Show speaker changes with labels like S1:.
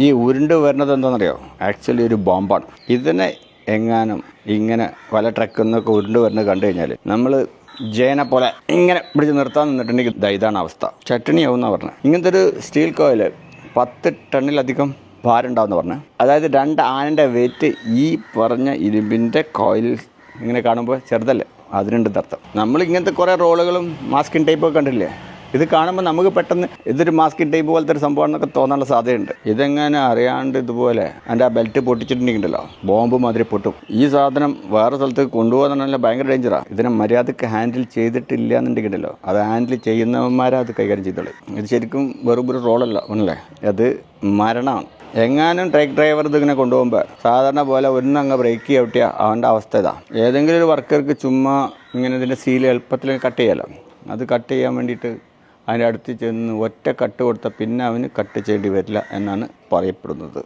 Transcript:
S1: ഈ ഉരുണ്ട് വരുന്നത് എന്താണെന്നറിയോ? ആക്ച്വലി ഒരു ബോംബാണ്. ഇതിനെ എങ്ങാനും ഇങ്ങനെ പല ട്രക്കിൽ നിന്നൊക്കെ ഉരുണ്ട് വരുന്നത് കണ്ടു കഴിഞ്ഞാൽ നമ്മൾ ജയനെ പോലെ ഇങ്ങനെ പിടിച്ച് നിർത്താൻ നിന്നിട്ടുണ്ടെങ്കിൽ ഇതാണ് അവസ്ഥ. ചട്ടണിയാവുന്ന പറഞ്ഞത്. ഇങ്ങനത്തെ ഒരു സ്റ്റീൽ കോയിൽ 10 ടണ്ണിലധികം ഭാരം ഉണ്ടാവുമെന്ന് പറഞ്ഞു. അതായത് 2 ആനൻ്റെ വെയിറ്റ് ഈ പറഞ്ഞ ഇരുമ്പിൻ്റെ കോയിൽ ഇങ്ങനെ കാണുമ്പോൾ ചെറുതല്ലേ, അതിനുണ്ട് അർത്ഥം. നമ്മൾ ഇങ്ങനത്തെ കുറേ റോളുകളും മാസ്കിൻ ടൈപ്പൊക്കെ കണ്ടില്ലേ? ഇത് കാണുമ്പോൾ നമുക്ക് പെട്ടെന്ന് ഇതൊരു മാസ്കിൻ ടൈപ്പ് പോലത്തെ ഒരു സംഭവമാണെന്നൊക്കെ തോന്നാനുള്ള സാധ്യതയുണ്ട്. ഇതെങ്ങനെ അറിയാണ്ട് ഇതുപോലെ എൻ്റെ ആ ബെൽറ്റ് പൊട്ടിച്ചിട്ടുണ്ടെങ്കിലോ ബോംബ് മാതിരി പൊട്ടും. ഈ സാധനം വേറെ സ്ഥലത്തേക്ക് കൊണ്ടുപോകാൻ ഭയങ്കര ഡേഞ്ചറാണ്. ഇതിനെ മര്യാദക്ക് ഹാൻഡിൽ ചെയ്തിട്ടില്ല എന്നുണ്ടെങ്കിലോ അത് ഹാൻഡിൽ ചെയ്യുന്നവന്മാരെ അത് കൈകാര്യം ചെയ്തോളൂ. ഇത് ശരിക്കും വെറും ഒരു റോളല്ല ഒന്നല്ലേ, അത് മരണമാണ്. എങ്ങാനും ട്രക്ക് ഡ്രൈവർ ഇതിങ്ങനെ കൊണ്ടുപോകുമ്പോൾ സാധാരണ പോലെ ഒന്നങ്ങ് ബ്രേക്ക് ഔട്ടിയാൽ അവൻ്റെ അവസ്ഥ ഇതാ. ഏതെങ്കിലും ഒരു വർക്കർക്ക് ചുമ്മാ ഇങ്ങനെ ഇതിൻ്റെ സീൽ എളുപ്പത്തിൽ കട്ട് ചെയ്യാമല്ലോ, അത് കട്ട് ചെയ്യാൻ വേണ്ടിയിട്ട് അതിൻ്റെ അടുത്ത് ചെന്ന് ഒറ്റ കട്ട് കൊടുത്താൽ പിന്നെ അവന് കട്ട് ചെയ്യേണ്ടി വരില്ല എന്നാണ് പറയപ്പെടുന്നത്.